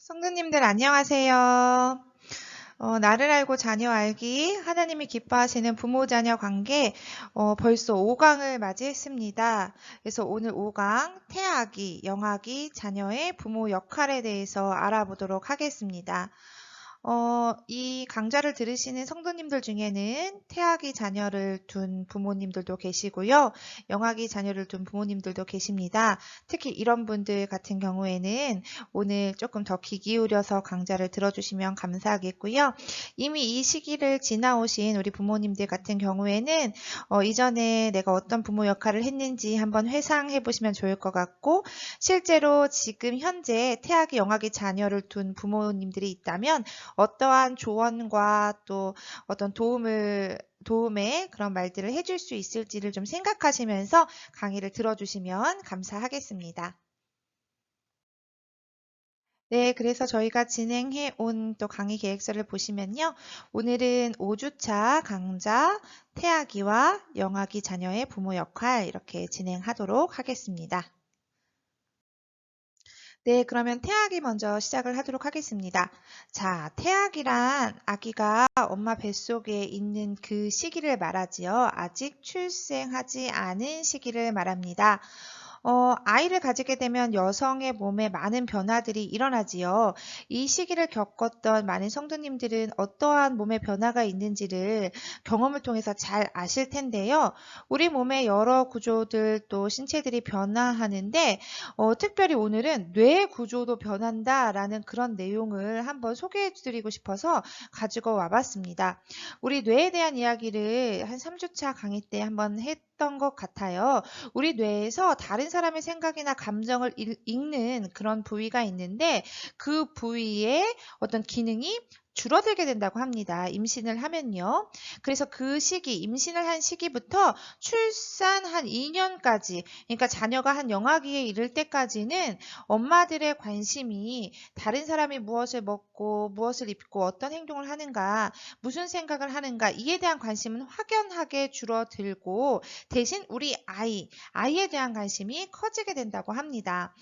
성도님들 안녕하세요. 나를 알고 자녀 알기, 하나님이 기뻐하시는 부모 자녀 관계, 벌써 5강을 맞이했습니다. 그래서 오늘 5강 태아기, 영아기, 자녀의 부모 역할에 대해서 알아보도록 하겠습니다. 이 강좌를 들으시는 성도님들 중에는 태아기 자녀를 둔 부모님들도 계시고요. 영아기 자녀를 둔 부모님들도 계십니다. 특히 이런 분들 같은 경우에는 오늘 조금 더 귀 기울여서 강좌를 들어주시면 감사하겠고요. 이미 이 시기를 지나오신 우리 부모님들 같은 경우에는 이전에 내가 어떤 부모 역할을 했는지 한번 회상해 보시면 좋을 것 같고, 실제로 지금 현재 태아기, 영아기 자녀를 둔 부모님들이 있다면 어떠한 조언과 또 어떤 도움의 그런 말들을 해줄 수 있을지를 좀 생각하시면서 강의를 들어주시면 감사하겠습니다. 네, 그래서 저희가 진행해 온 또 강의 계획서를 보시면요. 오늘은 5주차 강좌 태아기와 영아기 자녀의 부모 역할 이렇게 진행하도록 하겠습니다. 네, 그러면 태아기 먼저 시작을 하도록 하겠습니다. 자, 태아기란 아기가 엄마 뱃속에 있는 그 시기를 말하지요. 아직 출생하지 않은 시기를 말합니다. 아이를 가지게 되면 여성의 몸에 많은 변화들이 일어나지요. 이 시기를 겪었던 많은 성도님들은 어떠한 몸의 변화가 있는지를 경험을 통해서 잘 아실 텐데요. 우리 몸의 여러 구조들 또 신체들이 변화하는데 특별히 오늘은 뇌 구조도 변한다라는 그런 내용을 한번 소개해 드리고 싶어서 가지고 와봤습니다. 우리 뇌에 대한 이야기를 한 3주차 강의 때 한번 했던 것 같아요. 우리 뇌에서 다른 사람의 생각이나 감정을 읽는 그런 부위가 있는데 그 부위의 어떤 기능이 줄어들게 된다고 합니다. 임신을 하면요. 그래서 그 시기, 임신을 한 시기부터 출산 한 2년까지, 그러니까 자녀가 한 영아기에 이를 때까지는 엄마들의 관심이 다른 사람이 무엇을 먹고 무엇을 입고 어떤 행동을 하는가, 무슨 생각을 하는가, 이에 대한 관심은 확연하게 줄어들고 대신 우리 아이에 대한 관심이 커지게 된다고 합니다.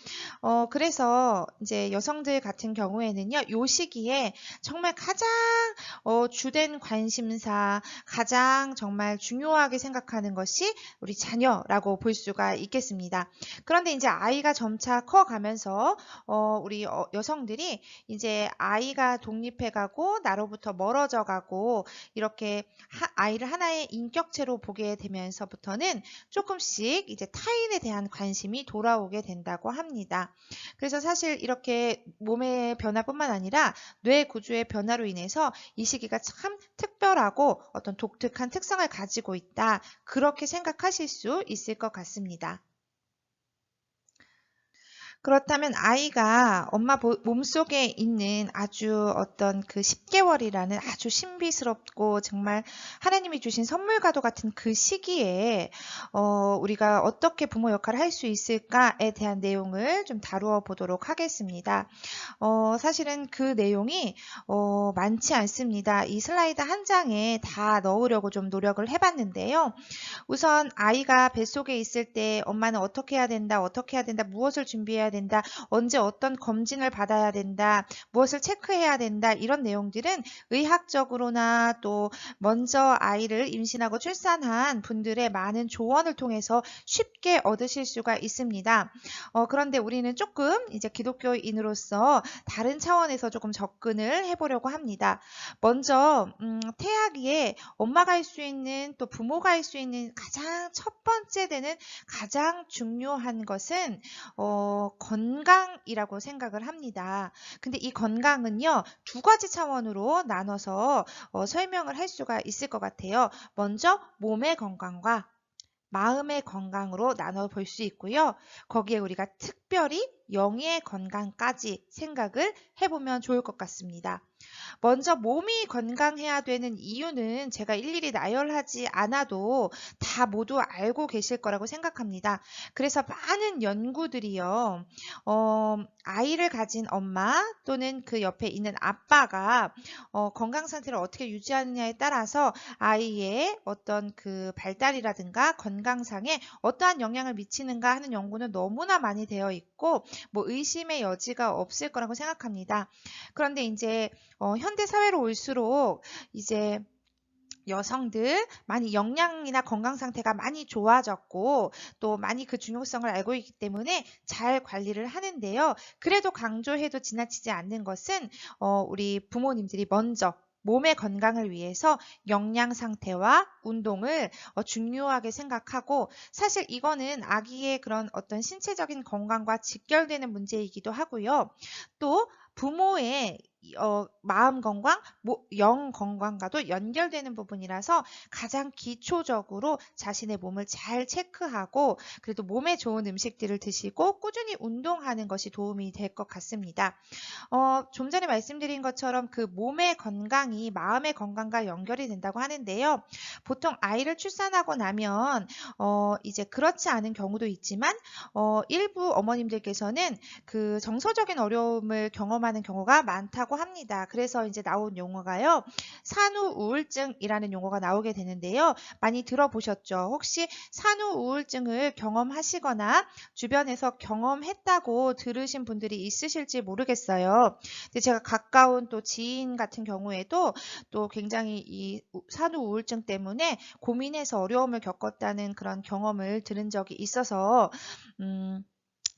그래서 이제 여성들 같은 경우에는요, 요 시기에 정말 가장 주된 관심사, 가장 정말 중요하게 생각하는 것이 우리 자녀라고 볼 수가 있겠습니다. 그런데 이제 아이가 점차 커가면서 우리 여성들이 이제 아이가 독립해가고 나로부터 멀어져가고 이렇게 아이를 하나의 인격체로 보게 되면서부터는 조금씩 이제 타인에 대한 관심이 돌아오게 된다고 합니다. 그래서 사실 이렇게 몸의 변화뿐만 아니라 뇌 구조의 변화로 인해서 이 시기가 참 특별하고 어떤 독특한 특성을 가지고 있다. 그렇게 생각하실 수 있을 것 같습니다. 그렇다면 아이가 엄마 몸속에 있는 아주 어떤 그 10개월이라는 아주 신비스럽고 정말 하나님이 주신 선물과도 같은 그 시기에 우리가 어떻게 부모 역할을 할 수 있을까에 대한 내용을 좀 다루어 보도록 하겠습니다. 사실은 그 내용이 많지 않습니다. 이 슬라이드 한 장에 다 넣으려고 좀 노력을 해봤는데요. 우선 아이가 뱃속에 있을 때 엄마는 어떻게 해야 된다, 어떻게 해야 된다, 무엇을 준비해야 된다, 언제 어떤 검진을 받아야 된다, 무엇을 체크해야 된다, 이런 내용들은 의학적으로나 또 먼저 아이를 임신하고 출산한 분들의 많은 조언을 통해서 쉽게 얻으실 수가 있습니다. 그런데 우리는 조금 이제 기독교인으로서 다른 차원에서 조금 접근을 해보려고 합니다. 먼저 태아기에 엄마가 할 수 있는 또 부모가 할 수 있는 가장 첫 번째 되는 가장 중요한 것은 건강이라고 생각을 합니다. 근데 이 건강은요, 두 가지 차원으로 나눠서 설명을 할 수가 있을 것 같아요. 먼저 몸의 건강과 마음의 건강으로 나눠 볼 수 있고요. 거기에 우리가 특별히 영의 건강까지 생각을 해보면 좋을 것 같습니다. 먼저 몸이 건강해야 되는 이유는 제가 일일이 나열하지 않아도 다 모두 알고 계실 거라고 생각합니다. 그래서 많은 연구들이요, 아이를 가진 엄마 또는 그 옆에 있는 아빠가 건강 상태를 어떻게 유지하느냐에 따라서 아이의 어떤 그 발달이라든가 건강상에 어떠한 영향을 미치는가 하는 연구는 너무나 많이 되어 있고, 뭐 의심의 여지가 없을 거라고 생각합니다. 그런데 이제 현대 사회로 올수록 이제 여성들 많이 영양이나 건강 상태가 많이 좋아졌고 또 많이 그 중요성을 알고 있기 때문에 잘 관리를 하는데요. 그래도 강조해도 지나치지 않는 것은 우리 부모님들이 먼저 몸의 건강을 위해서 영양 상태와 운동을 중요하게 생각하고, 사실 이거는 아기의 그런 어떤 신체적인 건강과 직결되는 문제이기도 하고요. 또 부모의 마음 건강, 영 건강과도 연결되는 부분이라서 가장 기초적으로 자신의 몸을 잘 체크하고 그래도 몸에 좋은 음식들을 드시고 꾸준히 운동하는 것이 도움이 될 것 같습니다. 좀 전에 말씀드린 것처럼 그 몸의 건강이 마음의 건강과 연결이 된다고 하는데요. 보통 아이를 출산하고 나면 이제 그렇지 않은 경우도 있지만 일부 어머님들께서는 그 정서적인 어려움을 경험하는 경우가 많다고 합니다. 그래서 이제 나온 용어가요, 산후 우울증이라는 용어가 나오게 되는데요. 많이 들어보셨죠? 혹시 산후 우울증을 경험하시거나 주변에서 경험했다고 들으신 분들이 있으실지 모르겠어요. 근데 제가 가까운 또 지인 같은 경우에도 또 굉장히 이 산후 우울증 때문에 고민해서 어려움을 겪었다는 그런 경험을 들은 적이 있어서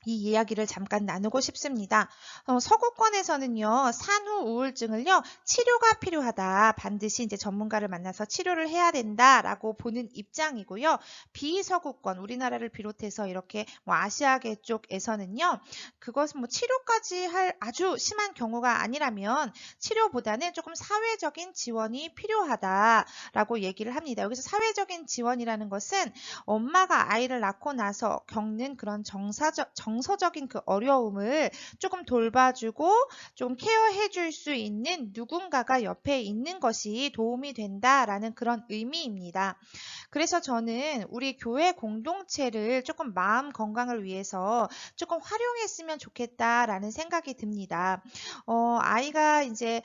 이 이야기를 잠깐 나누고 싶습니다. 서구권에서는요, 산후 우울증을요, 치료가 필요하다. 반드시 이제 전문가를 만나서 치료를 해야 된다라고 보는 입장이고요. 비서구권, 우리나라를 비롯해서 이렇게 뭐 아시아계 쪽에서는요, 그것은 뭐 치료까지 할 아주 심한 경우가 아니라면 치료보다는 조금 사회적인 지원이 필요하다라고 얘기를 합니다. 여기서 사회적인 지원이라는 것은 엄마가 아이를 낳고 나서 겪는 그런 정서적인 그 어려움을 조금 돌봐주고 좀 케어해 줄 수 있는 누군가가 옆에 있는 것이 도움이 된다라는 그런 의미입니다. 그래서 저는 우리 교회 공동체를 조금 마음 건강을 위해서 조금 활용했으면 좋겠다라는 생각이 듭니다. 아이가 이제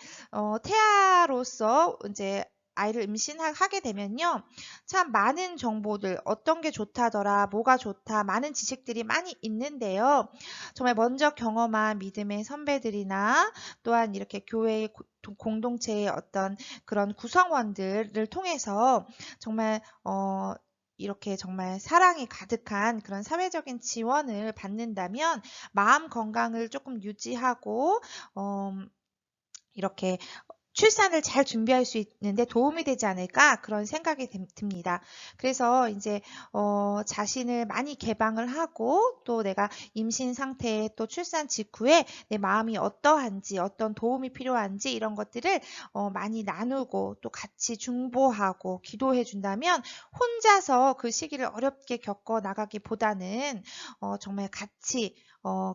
태아로서 이제 아이를 임신하게 되면요, 참 많은 정보들, 어떤 게 좋다더라, 뭐가 좋다, 많은 지식들이 많이 있는데요. 정말 먼저 경험한 믿음의 선배들이나 또한 이렇게 교회의 공동체의 어떤 그런 구성원들을 통해서 정말 이렇게 정말 사랑이 가득한 그런 사회적인 지원을 받는다면 마음 건강을 조금 유지하고 이렇게 출산을 잘 준비할 수 있는데 도움이 되지 않을까, 그런 생각이 듭니다. 그래서 이제 자신을 많이 개방을 하고 또 내가 임신 상태에 또 출산 직후에 내 마음이 어떠한지, 어떤 도움이 필요한지 이런 것들을 많이 나누고 또 같이 중보하고 기도해 준다면 혼자서 그 시기를 어렵게 겪어 나가기보다는 정말 같이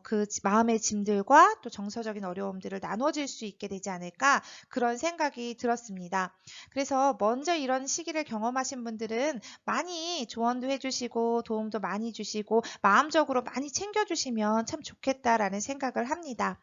그 마음의 짐들과 또 정서적인 어려움들을 나눠질 수 있게 되지 않을까, 그런 생각이 들었습니다. 그래서 먼저 이런 시기를 경험하신 분들은 많이 조언도 해주시고 도움도 많이 주시고 마음적으로 많이 챙겨주시면 참 좋겠다라는 생각을 합니다.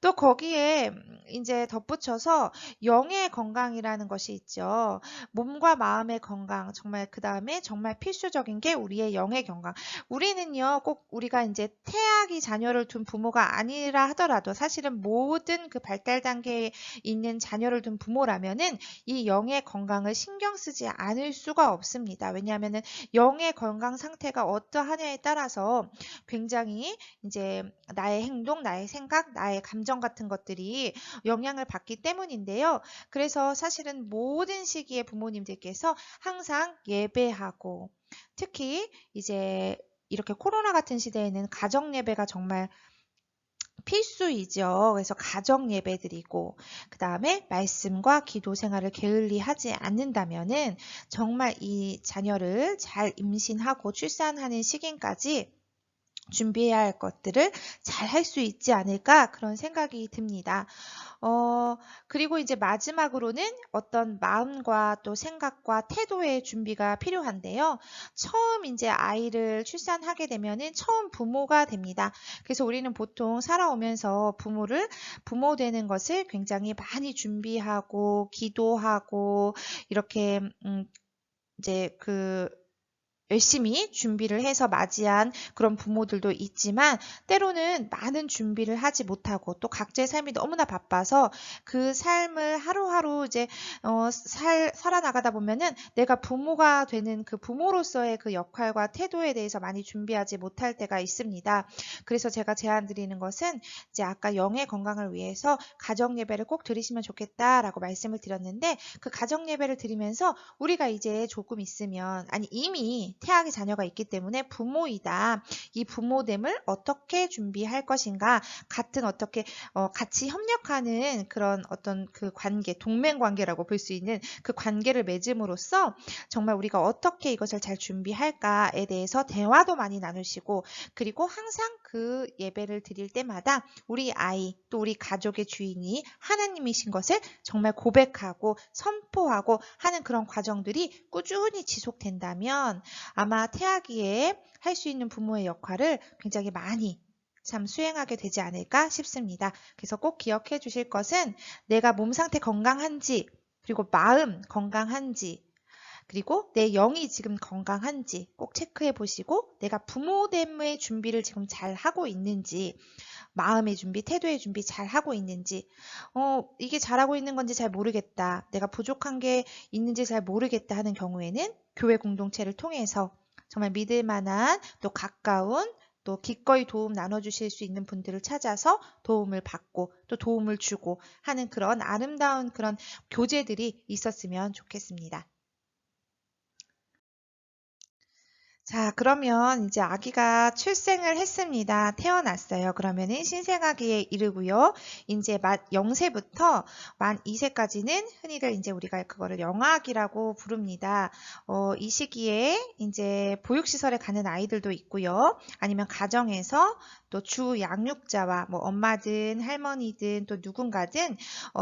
또 거기에 이제 덧붙여서 영의 건강이라는 것이 있죠. 몸과 마음의 건강, 정말 그 다음에 정말 필수적인 게 우리의 영의 건강. 우리는요, 꼭 우리가 이제 태아기 자녀를 둔 부모가 아니라 하더라도 사실은 모든 그 발달 단계에 있는 자녀를 둔 부모라면은 이 영의 건강을 신경 쓰지 않을 수가 없습니다. 왜냐하면은 영의 건강 상태가 어떠하냐에 따라서 굉장히 이제 나의 행동, 나의 생각, 나의 감정 같은 것들이 영향을 받기 때문인데요. 그래서 사실은 모든 시기에 부모님들께서 항상 예배하고, 특히 이제 이렇게 코로나 같은 시대에는 가정 예배가 정말 필수이죠. 그래서 가정 예배 드리고 그 다음에 말씀과 기도 생활을 게을리 하지 않는다면은 정말 이 자녀를 잘 임신하고 출산하는 시기까지 준비해야 할 것들을 잘 할 수 있지 않을까 그런 생각이 듭니다. 그리고 이제 마지막으로는 어떤 마음과 또 생각과 태도의 준비가 필요한데요. 처음 이제 아이를 출산하게 되면은 처음 부모가 됩니다. 그래서 우리는 보통 살아오면서 부모 되는 것을 굉장히 많이 준비하고 기도하고 이렇게 이제 열심히 준비를 해서 맞이한 그런 부모들도 있지만 때로는 많은 준비를 하지 못하고 또 각자의 삶이 너무나 바빠서 그 삶을 하루하루 이제 살아나가다 보면은 내가 부모가 되는 그 부모로서의 그 역할과 태도에 대해서 많이 준비하지 못할 때가 있습니다. 그래서 제가 제안 드리는 것은 이제 아까 영의 건강을 위해서 가정 예배를 꼭 드리시면 좋겠다라고 말씀을 드렸는데 그 가정 예배를 드리면서 우리가 이제 조금 있으면 아니 이미 태아의 자녀가 있기 때문에 부모이다. 이 부모됨을 어떻게 준비할 것인가 어떻게 같이 협력하는 그런 어떤 그 관계, 동맹 관계라고 볼 수 있는 그 관계를 맺음으로써 정말 우리가 어떻게 이것을 잘 준비할까에 대해서 대화도 많이 나누시고 그리고 항상 그 예배를 드릴 때마다 우리 아이 또 우리 가족의 주인이 하나님이신 것을 정말 고백하고 선포하고 하는 그런 과정들이 꾸준히 지속된다면 아마 태아기에 할 수 있는 부모의 역할을 굉장히 많이 참 수행하게 되지 않을까 싶습니다. 그래서 꼭 기억해 주실 것은 내가 몸 상태 건강한지 그리고 마음 건강한지 그리고 내 영이 지금 건강한지 꼭 체크해 보시고 내가 부모됨의 준비를 지금 잘 하고 있는지 마음의 준비, 태도의 준비 잘 하고 있는지 이게 잘하고 있는 건지 잘 모르겠다. 내가 부족한 게 있는지 잘 모르겠다 하는 경우에는 교회 공동체를 통해서 정말 믿을 만한 또 가까운 또 기꺼이 도움 나눠주실 수 있는 분들을 찾아서 도움을 받고 또 도움을 주고 하는 그런 아름다운 그런 교제들이 있었으면 좋겠습니다. 자, 그러면 이제 아기가 출생을 했습니다. 태어났어요. 그러면은 신생아기에 이르고요. 이제 만 0세부터 만 2세까지는 흔히들 이제 우리가 그거를 영아기라고 부릅니다. 이 시기에 이제 보육시설에 가는 아이들도 있고요. 아니면 가정에서 또 주 양육자와 뭐 엄마든 할머니든 또 누군가든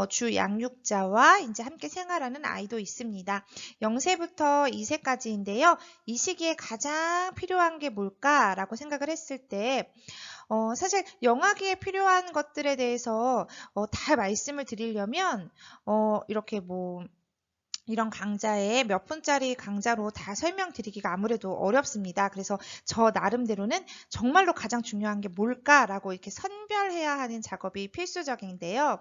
주 양육자와 이제 함께 생활하는 아이도 있습니다. 0세부터 2세까지인데요. 이 시기에 가장 필요한 게 뭘까라고 생각을 했을 때 사실 영아기에 필요한 것들에 대해서 다 말씀을 드리려면 이렇게 뭐 이런 강좌에 몇 분짜리 강좌로 다 설명드리기가 아무래도 어렵습니다. 그래서 저 나름대로는 정말로 가장 중요한 게 뭘까라고 이렇게 선별해야 하는 작업이 필수적인데요.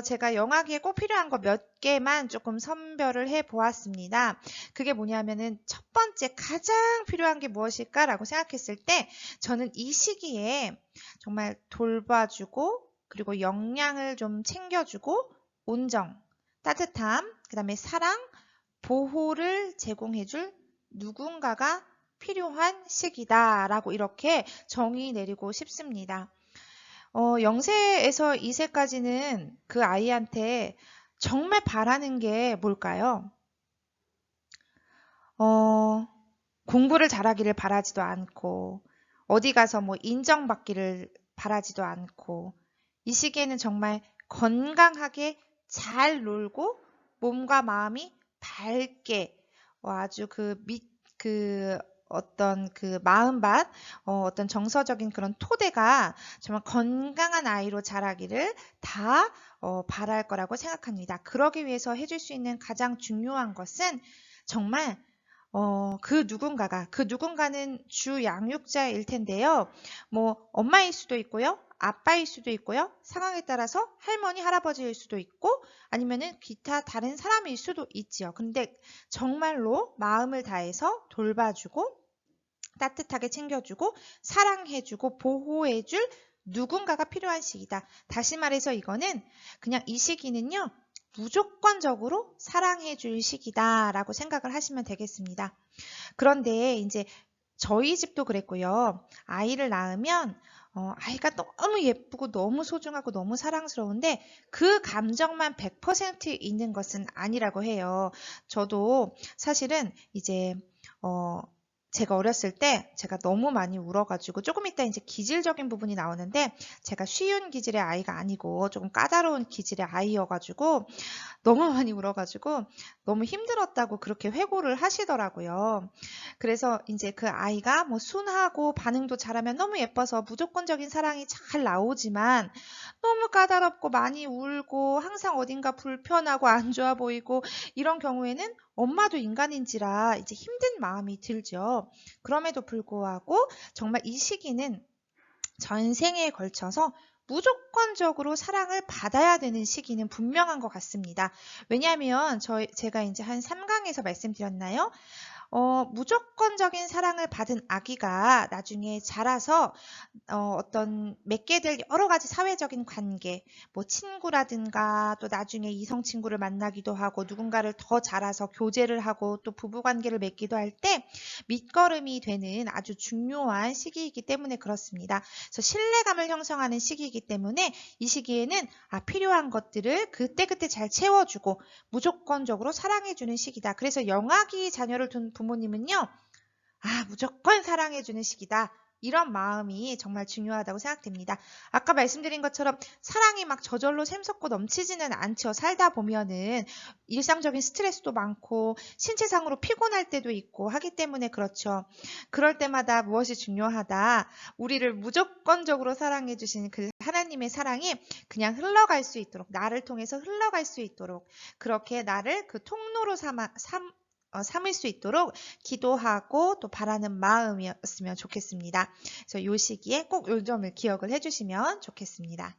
제가 영아기에 꼭 필요한 거 몇 개만 조금 선별을 해 보았습니다. 그게 뭐냐면은 첫 번째 가장 필요한 게 무엇일까라고 생각했을 때 저는 이 시기에 정말 돌봐주고 그리고 영양을 좀 챙겨주고 온정, 따뜻함, 그 다음에 사랑, 보호를 제공해줄 누군가가 필요한 시기다라고 이렇게 정의 내리고 싶습니다. 0세에서 2세까지는 그 아이한테 정말 바라는 게 뭘까요? 공부를 잘하기를 바라지도 않고, 어디 가서 뭐 인정받기를 바라지도 않고, 이 시기에는 정말 건강하게 잘 놀고, 몸과 마음이 밝게, 아주 어떤 그 마음밭, 어떤 정서적인 그런 토대가 정말 건강한 아이로 자라기를 다 바랄 거라고 생각합니다. 그러기 위해서 해줄 수 있는 가장 중요한 것은 정말 그 누군가는 주 양육자일 텐데요. 뭐 엄마일 수도 있고요. 아빠일 수도 있고요. 상황에 따라서 할머니, 할아버지일 수도 있고 아니면은 기타 다른 사람일 수도 있지요. 근데 정말로 마음을 다해서 돌봐주고 따뜻하게 챙겨주고 사랑해주고 보호해줄 누군가가 필요한 시기다. 다시 말해서 이거는 그냥 이 시기는요. 무조건적으로 사랑해줄 시기다라고 생각을 하시면 되겠습니다. 그런데 이제 저희 집도 그랬고요. 아이를 낳으면 아이가 너무 예쁘고 너무 소중하고 너무 사랑스러운데 그 감정만 100% 있는 것은 아니라고 해요. 저도 사실은 이제 제가 어렸을 때 제가 너무 많이 울어가지고 조금 이따 이제 기질적인 부분이 나오는데 제가 쉬운 기질의 아이가 아니고 조금 까다로운 기질의 아이여가지고 너무 많이 울어가지고 너무 힘들었다고 그렇게 회고를 하시더라고요. 그래서 이제 그 아이가 뭐 순하고 반응도 잘하면 너무 예뻐서 무조건적인 사랑이 잘 나오지만 너무 까다롭고 많이 울고 항상 어딘가 불편하고 안 좋아 보이고 이런 경우에는 엄마도 인간인지라 이제 힘든 마음이 들죠. 그럼에도 불구하고 정말 이 시기는 전생에 걸쳐서 무조건적으로 사랑을 받아야 되는 시기는 분명한 것 같습니다. 왜냐하면 제가 이제 한 3강에서 말씀드렸나요? 무조건적인 사랑을 받은 아기가 나중에 자라서 어떤 맺게 될 여러 가지 사회적인 관계, 뭐 친구라든가 또 나중에 이성 친구를 만나기도 하고 누군가를 더 자라서 교제를 하고 또 부부 관계를 맺기도 할 때 밑거름이 되는 아주 중요한 시기이기 때문에 그렇습니다. 그래서 신뢰감을 형성하는 시기이기 때문에 이 시기에는 필요한 것들을 그때그때 잘 채워주고 무조건적으로 사랑해주는 시기다. 그래서 영아기 자녀를 둔 부모님은요. 무조건 사랑해주는 시기다. 이런 마음이 정말 중요하다고 생각됩니다. 아까 말씀드린 것처럼 사랑이 막 저절로 샘솟고 넘치지는 않죠. 살다 보면은 일상적인 스트레스도 많고 신체상으로 피곤할 때도 있고 하기 때문에 그렇죠. 그럴 때마다 무엇이 중요하다. 우리를 무조건적으로 사랑해 주신 그 하나님의 사랑이 그냥 흘러갈 수 있도록 나를 통해서 흘러갈 수 있도록 그렇게 나를 그 통로로 삼을 수 있도록 기도하고 또 바라는 마음이었으면 좋겠습니다. 그래서 이 시기에 꼭 이 점을 기억을 해주시면 좋겠습니다.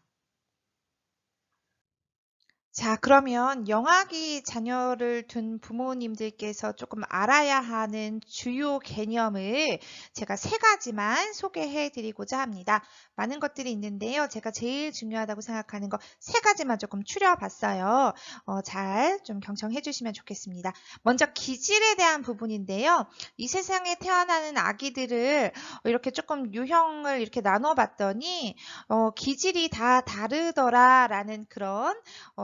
자, 그러면 영아기 자녀를 둔 부모님들께서 조금 알아야 하는 주요 개념을 제가 3가지만 소개해 드리고자 합니다. 많은 것들이 있는데요. 제가 제일 중요하다고 생각하는 거 3가지만 조금 추려봤어요. 잘 좀 경청해 주시면 좋겠습니다. 먼저 기질에 대한 부분인데요. 이 세상에 태어나는 아기들을 이렇게 조금 유형을 이렇게 나눠봤더니 기질이 다 다르더라라는 그런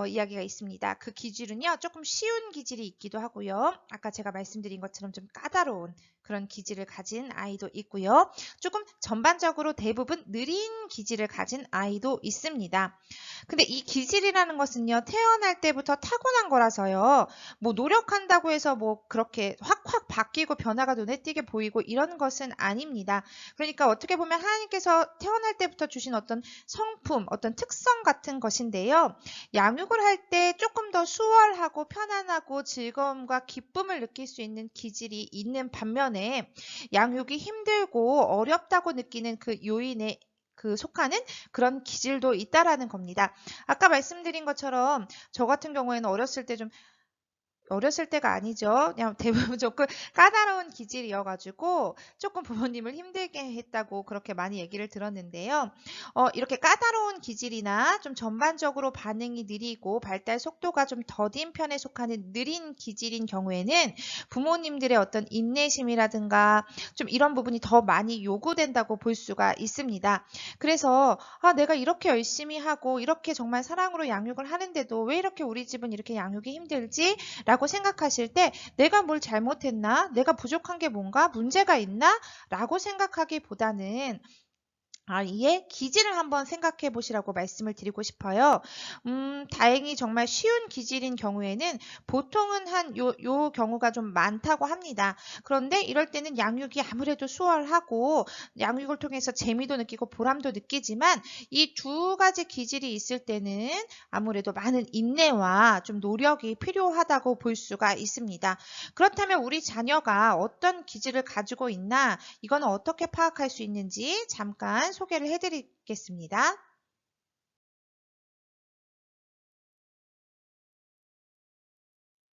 이야기가 있습니다. 그 기질은요, 조금 쉬운 기질이 있기도 하고요. 아까 제가 말씀드린 것처럼 좀 까다로운 그런 기질을 가진 아이도 있고요. 조금 전반적으로 대부분 느린 기질을 가진 아이도 있습니다. 근데 이 기질이라는 것은요, 태어날 때부터 타고난 거라서요, 뭐 노력한다고 해서 뭐 그렇게 확확 바뀌고 변화가 눈에 띄게 보이고 이런 것은 아닙니다. 그러니까 어떻게 보면 하나님께서 태어날 때부터 주신 어떤 성품, 어떤 특성 같은 것인데요. 양육을 할 때 조금 더 수월하고 편안하고 즐거움과 기쁨을 느낄 수 있는 기질이 있는 반면에 양육이 힘들고 어렵다고 느끼는 그 요인에 속하는 그런 기질도 있다라는 겁니다. 아까 말씀드린 것처럼 저 같은 경우에는 어렸을 때가 아니죠. 그냥 대부분 조금 까다로운 기질이어가지고 조금 부모님을 힘들게 했다고 그렇게 많이 얘기를 들었는데요. 이렇게 까다로운 기질이나 좀 전반적으로 반응이 느리고 발달 속도가 좀 더딘 편에 속하는 느린 기질인 경우에는 부모님들의 어떤 인내심이라든가 좀 이런 부분이 더 많이 요구된다고 볼 수가 있습니다. 그래서 내가 이렇게 열심히 하고 이렇게 정말 사랑으로 양육을 하는데도 왜 이렇게 우리 집은 이렇게 양육이 힘들지? 라고 생각하실 때 내가 뭘 잘못했나? 내가 부족한 게 뭔가? 문제가 있나? 라고 생각하기보다는 이의 기질을 한번 생각해 보시라고 말씀을 드리고 싶어요. 다행히 정말 쉬운 기질인 경우에는 보통은 요 경우가 좀 많다고 합니다. 그런데 이럴 때는 양육이 아무래도 수월하고 양육을 통해서 재미도 느끼고 보람도 느끼지만 이 2가지 기질이 있을 때는 아무래도 많은 인내와 좀 노력이 필요하다고 볼 수가 있습니다. 그렇다면 우리 자녀가 어떤 기질을 가지고 있나 이거는 어떻게 파악할 수 있는지 잠깐 소개를 해드리겠습니다.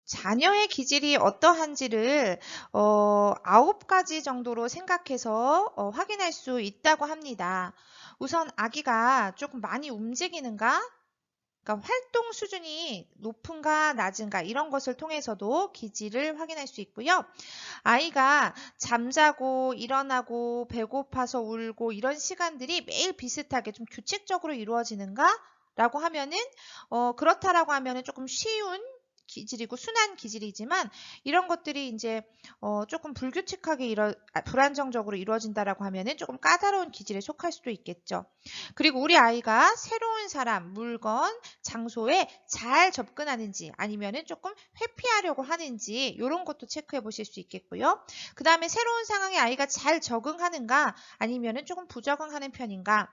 자녀의 기질이 어떠한지를 9가지 정도로 생각해서 확인할 수 있다고 합니다. 우선 아기가 조금 많이 움직이는가? 그러니까 활동 수준이 높은가 낮은가 이런 것을 통해서도 기질을 확인할 수 있고요. 아이가 잠자고 일어나고 배고파서 울고 이런 시간들이 매일 비슷하게 좀 규칙적으로 이루어지는가? 라고 하면은 그렇다라고 하면은 조금 쉬운 기질이고 순한 기질이지만 이런 것들이 이제 조금 불규칙하게 불안정적으로 이루어진다라고 하면은 조금 까다로운 기질에 속할 수도 있겠죠. 그리고 우리 아이가 새로운 사람, 물건, 장소에 잘 접근하는지 아니면은 조금 회피하려고 하는지 이런 것도 체크해 보실 수 있겠고요. 그 다음에 새로운 상황에 아이가 잘 적응하는가 아니면은 조금 부적응하는 편인가.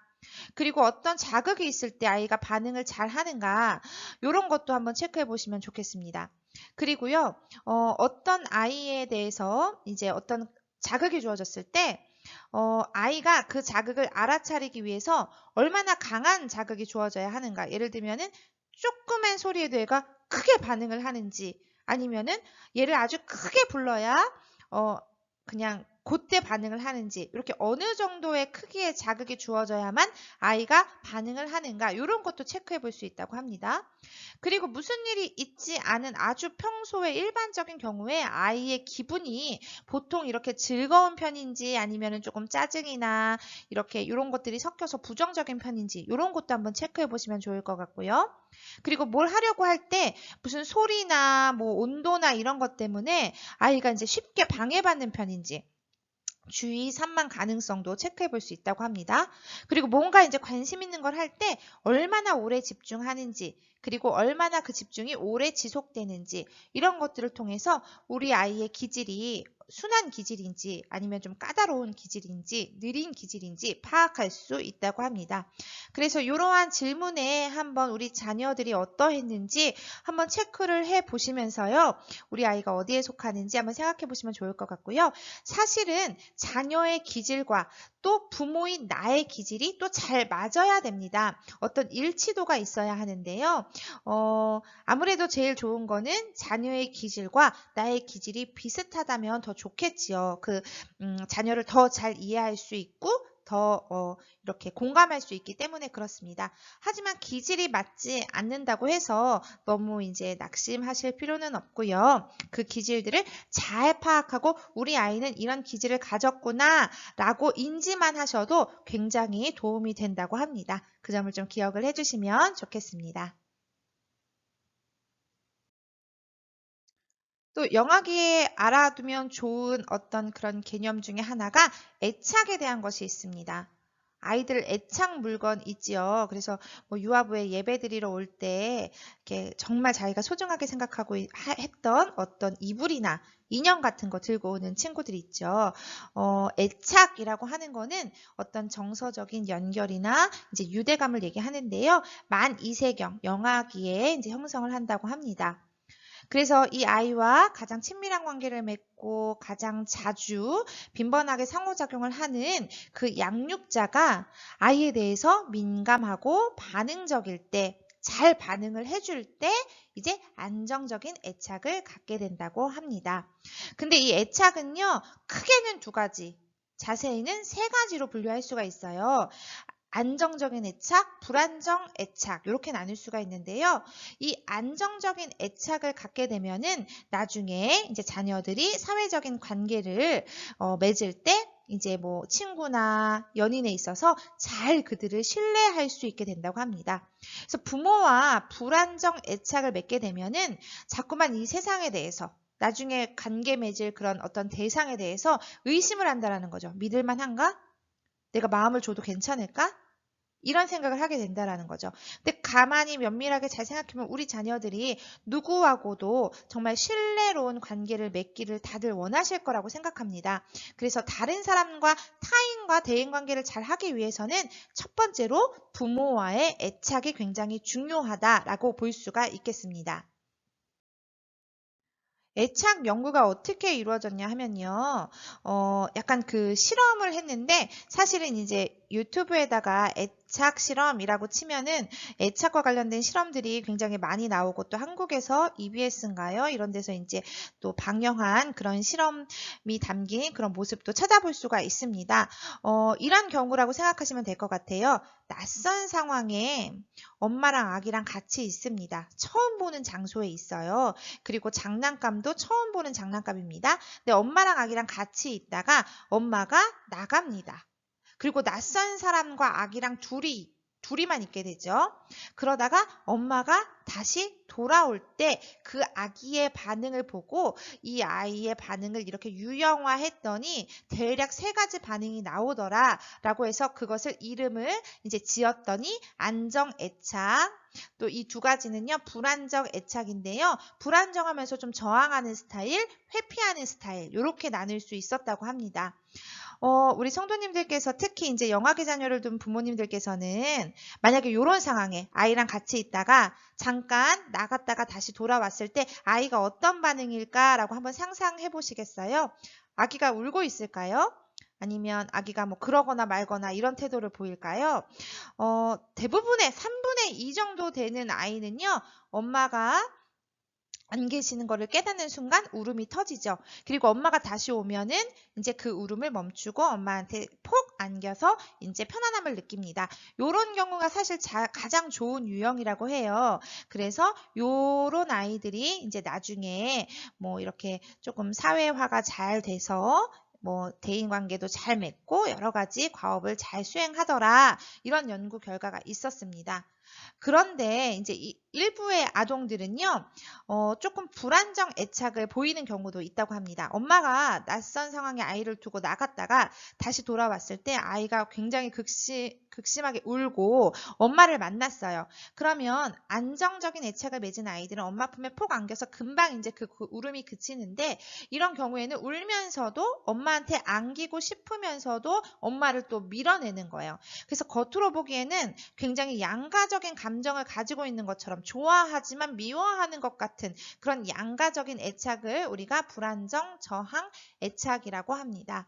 그리고 어떤 자극이 있을 때 아이가 반응을 잘 하는가 이런 것도 한번 체크해 보시면 좋겠습니다. 그리고요, 어떤 아이에 대해서 이제 어떤 자극이 주어졌을 때 아이가 그 자극을 알아차리기 위해서 얼마나 강한 자극이 주어져야 하는가. 예를 들면은 조그만 소리에도 얘가 크게 반응을 하는지 아니면은 얘를 아주 크게 불러야 그냥 그때 반응을 하는지 이렇게 어느 정도의 크기의 자극이 주어져야만 아이가 반응을 하는가 이런 것도 체크해 볼 수 있다고 합니다. 그리고 무슨 일이 있지 않은 아주 평소의 일반적인 경우에 아이의 기분이 보통 이렇게 즐거운 편인지 아니면은 조금 짜증이나 이렇게 이런 것들이 섞여서 부정적인 편인지 이런 것도 한번 체크해 보시면 좋을 것 같고요. 그리고 뭘 하려고 할 때 무슨 소리나 뭐 온도나 이런 것 때문에 아이가 이제 쉽게 방해받는 편인지 주의 산만 가능성도 체크해 볼 수 있다고 합니다. 그리고 뭔가 이제 관심 있는 걸 할 때 얼마나 오래 집중하는지 그리고 얼마나 그 집중이 오래 지속되는지 이런 것들을 통해서 우리 아이의 기질이 순한 기질인지 아니면 좀 까다로운 기질인지 느린 기질인지 파악할 수 있다고 합니다. 그래서 이러한 질문에 한번 우리 자녀들이 어떠했는지 한번 체크를 해 보시면서요. 우리 아이가 어디에 속하는지 한번 생각해 보시면 좋을 것 같고요. 사실은 자녀의 기질과 또 부모인 나의 기질이 또 잘 맞아야 됩니다. 어떤 일치도가 있어야 하는데요. 아무래도 제일 좋은 거는 자녀의 기질과 나의 기질이 비슷하다면 더 좋겠지요. 자녀를 더 잘 이해할 수 있고 더 이렇게 공감할 수 있기 때문에 그렇습니다. 하지만 기질이 맞지 않는다고 해서 너무 이제 낙심하실 필요는 없고요. 그 기질들을 잘 파악하고 우리 아이는 이런 기질을 가졌구나 라고 인지만 하셔도 굉장히 도움이 된다고 합니다. 그 점을 좀 기억을 해주시면 좋겠습니다. 또 영아기에 알아두면 좋은 어떤 그런 개념 중에 하나가 애착에 대한 것이 있습니다. 아이들 애착 물건 있지요. 그래서 뭐 유아부에 예배 드리러 올 때 이렇게 정말 자기가 소중하게 생각하고 했던 어떤 이불이나 인형 같은 거 들고 오는 친구들이 있죠. 애착이라고 하는 거는 어떤 정서적인 연결이나 이제 유대감을 얘기하는데요. 만 2세경 영아기에 이제 형성을 한다고 합니다. 그래서 이 아이와 가장 친밀한 관계를 맺고 가장 자주 빈번하게 상호작용을 하는 그 양육자가 아이에 대해서 민감하고 반응적일 때, 잘 반응을 해줄 때 이제 안정적인 애착을 갖게 된다고 합니다. 근데 이 애착은요, 크게는 두 가지, 자세히는 세 가지로 분류할 수가 있어요. 안정적인 애착, 불안정 애착 이렇게 나눌 수가 있는데요. 이 안정적인 애착을 갖게 되면은 나중에 이제 자녀들이 사회적인 관계를 맺을 때 이제 뭐 친구나 연인에 있어서 잘 그들을 신뢰할 수 있게 된다고 합니다. 그래서 부모와 불안정 애착을 맺게 되면은 자꾸만 이 세상에 대해서 나중에 관계 맺을 그런 어떤 대상에 대해서 의심을 한다라는 거죠. 믿을만한가? 내가 마음을 줘도 괜찮을까? 이런 생각을 하게 된다라는 거죠. 근데 가만히 면밀하게 잘 생각해보면 우리 자녀들이 누구하고도 정말 신뢰로운 관계를 맺기를 다들 원하실 거라고 생각합니다. 그래서 다른 사람과 타인과 대인관계를 잘 하기 위해서는 첫 번째로 부모와의 애착이 굉장히 중요하다라고 볼 수가 있겠습니다. 애착 연구가 어떻게 이루어졌냐 하면요. 약간 그 실험을 했는데 사실은 이제 유튜브에다가 애착 실험이라고 치면은 애착과 관련된 실험들이 굉장히 많이 나오고 또 한국에서 EBS인가요? 이런 데서 이제 또 방영한 그런 실험이 담긴 그런 모습도 찾아볼 수가 있습니다. 이런 경우라고 생각하시면 될 것 같아요. 낯선 상황에 엄마랑 아기랑 같이 있습니다. 처음 보는 장소에 있어요. 그리고 장난감도 처음 보는 장난감입니다. 근데 엄마랑 아기랑 같이 있다가 엄마가 나갑니다. 그리고 낯선 사람과 아기랑 둘이만 있게 되죠. 그러다가 엄마가 다시 돌아올 때 그 아기의 반응을 보고 이 아이의 반응을 이렇게 유형화했더니 대략 3가지 반응이 나오더라 라고 해서 그것을 이름을 이제 지었더니 안정애착, 또 이 2가지는요 불안정 애착인데요. 불안정하면서 좀 저항하는 스타일, 회피하는 스타일 이렇게 나눌 수 있었다고 합니다. 우리 성도님들께서 특히 이제 영아기 자녀를 둔 부모님들께서는 만약에 이런 상황에 아이랑 같이 있다가 잠깐 나갔다가 다시 돌아왔을 때 아이가 어떤 반응일까라고 한번 상상해 보시겠어요? 아기가 울고 있을까요? 아니면 아기가 뭐 그러거나 말거나 이런 태도를 보일까요? 대부분의 3분의 2 정도 되는 아이는요, 엄마가 안 계시는 거를 깨닫는 순간 울음이 터지죠. 그리고 엄마가 다시 오면은 이제 그 울음을 멈추고 엄마한테 폭 안겨서 이제 편안함을 느낍니다. 요런 경우가 사실 가장 좋은 유형이라고 해요. 그래서 요런 아이들이 이제 나중에 뭐 이렇게 조금 사회화가 잘 돼서 뭐 대인관계도 잘 맺고 여러 가지 과업을 잘 수행하더라. 이런 연구 결과가 있었습니다. 그런데 이제 일부의 아동들은요, 조금 불안정 애착을 보이는 경우도 있다고 합니다. 엄마가 낯선 상황에 아이를 두고 나갔다가 다시 돌아왔을 때 아이가 굉장히 극심하게 울고 엄마를 만났어요. 그러면 안정적인 애착을 맺은 아이들은 엄마 품에 폭 안겨서 금방 이제 그 울음이 그치는데 이런 경우에는 울면서도 엄마한테 안기고 싶으면서도 엄마를 또 밀어내는 거예요. 그래서 겉으로 보기에는 굉장히 양가적인 감정을 가지고 있는 것처럼 좋아하지만 미워하는 것 같은 그런 양가적인 애착을 우리가 불안정 저항 애착이라고 합니다.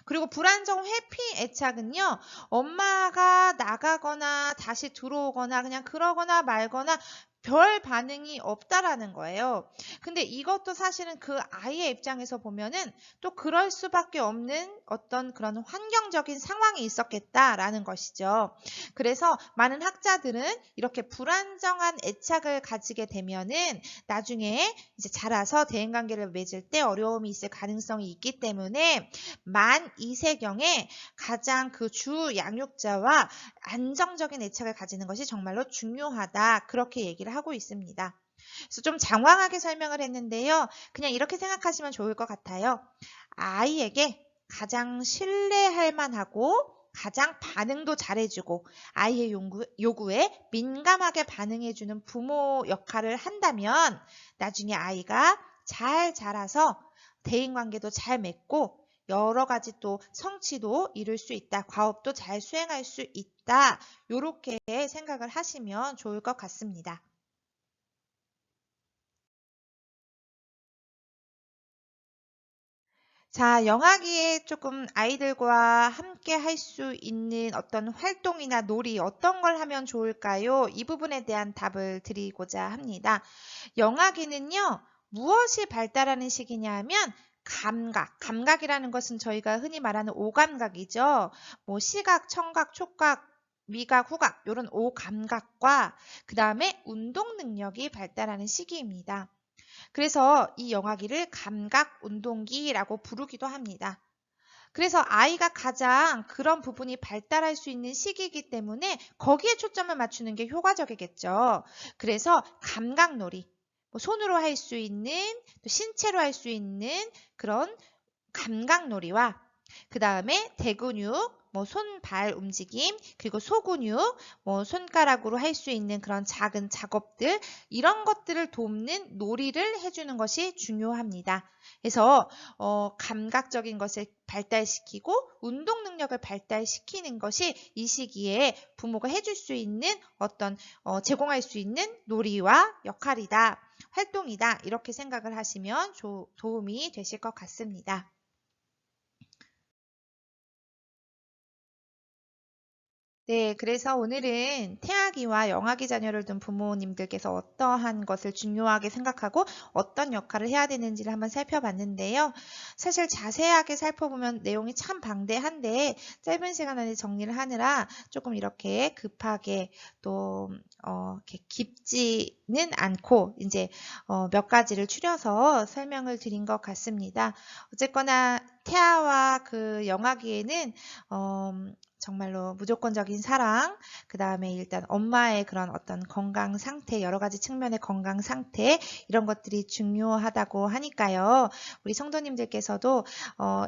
그리고 불안정 회피 애착은요, 엄마가 나가거나 다시 들어오거나 그냥 그러거나 말거나 별 반응이 없다라는 거예요. 근데 이것도 사실은 그 아이의 입장에서 보면은 또 그럴 수밖에 없는 어떤 그런 환경적인 상황이 있었겠다라는 것이죠. 그래서 많은 학자들은 이렇게 불안정한 애착을 가지게 되면은 나중에 이제 자라서 대인관계를 맺을 때 어려움이 있을 가능성이 있기 때문에 만 2세경에 가장 그 주 양육자와 안정적인 애착을 가지는 것이 정말로 중요하다. 그렇게 얘기를 하고 있습니다. 그래서 좀 장황하게 설명을 했는데요. 그냥 이렇게 생각하시면 좋을 것 같아요. 아이에게 가장 신뢰할 만하고 가장 반응도 잘해주고 아이의 요구에 민감하게 반응해주는 부모 역할을 한다면 나중에 아이가 잘 자라서 대인관계도 잘 맺고 여러 가지 또 성취도 이룰 수 있다. 과업도 잘 수행할 수 있다. 이렇게 생각을 하시면 좋을 것 같습니다. 자, 영아기에 조금 아이들과 함께 할 수 있는 어떤 활동이나 놀이 어떤 걸 하면 좋을까요? 이 부분에 대한 답을 드리고자 합니다. 영아기는요, 무엇이 발달하는 시기냐 하면 감각이라는 것은 저희가 흔히 말하는 오감각이죠. 뭐 시각, 청각, 촉각, 미각, 후각 이런 오감각과 그 다음에 운동 능력이 발달하는 시기입니다. 그래서 이 영아기를 감각 운동기라고 부르기도 합니다. 그래서 아이가 가장 그런 부분이 발달할 수 있는 시기이기 때문에 거기에 초점을 맞추는 게 효과적이겠죠. 그래서 감각놀이, 뭐 손으로 할 수 있는, 또 신체로 할 수 있는 그런 감각놀이와 그 다음에 대근육, 뭐 손, 발 움직임, 그리고 소근육, 뭐 손가락으로 할 수 있는 그런 작은 작업들, 이런 것들을 돕는 놀이를 해주는 것이 중요합니다. 그래서 감각적인 것을 발달시키고 운동 능력을 발달시키는 것이 이 시기에 부모가 해줄 수 있는 어떤 제공할 수 있는 놀이와 역할이다, 활동이다, 이렇게 생각을 하시면 도움이 되실 것 같습니다. 네, 그래서 오늘은 태아기와 영아기 자녀를 둔 부모님들께서 어떠한 것을 중요하게 생각하고 어떤 역할을 해야 되는지를 한번 살펴봤는데요. 사실 자세하게 살펴보면 내용이 참 방대한데 짧은 시간 안에 정리를 하느라 조금 이렇게 급하게 또 이렇게 깊지는 않고 이제 몇 가지를 추려서 설명을 드린 것 같습니다. 어쨌거나 태아와 그 영아기에는 정말로 무조건적인 사랑, 그 다음에 일단 엄마의 그런 어떤 건강 상태, 여러 가지 측면의 건강 상태, 이런 것들이 중요하다고 하니까요. 우리 성도님들께서도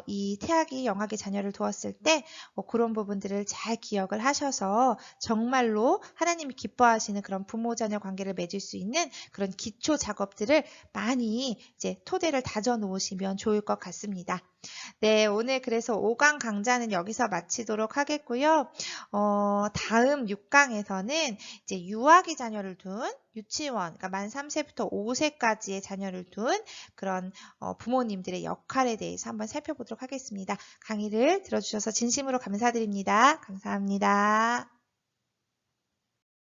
이 태아기, 영아기 자녀를 두었을 때 그런 부분들을 잘 기억을 하셔서 정말로 하나님이 기뻐하시는 그런 부모 자녀 관계를 맺을 수 있는 그런 기초 작업들을 많이 이제 토대를 다져 놓으시면 좋을 것 같습니다. 네, 오늘 그래서 5강 강좌는 여기서 마치도록 하겠고요. 다음 6강에서는 이제 유아기 자녀를 둔 유치원, 그러니까 만 3세부터 5세까지의 자녀를 둔 그런 부모님들의 역할에 대해서 한번 살펴보도록 하겠습니다. 강의를 들어주셔서 진심으로 감사드립니다. 감사합니다.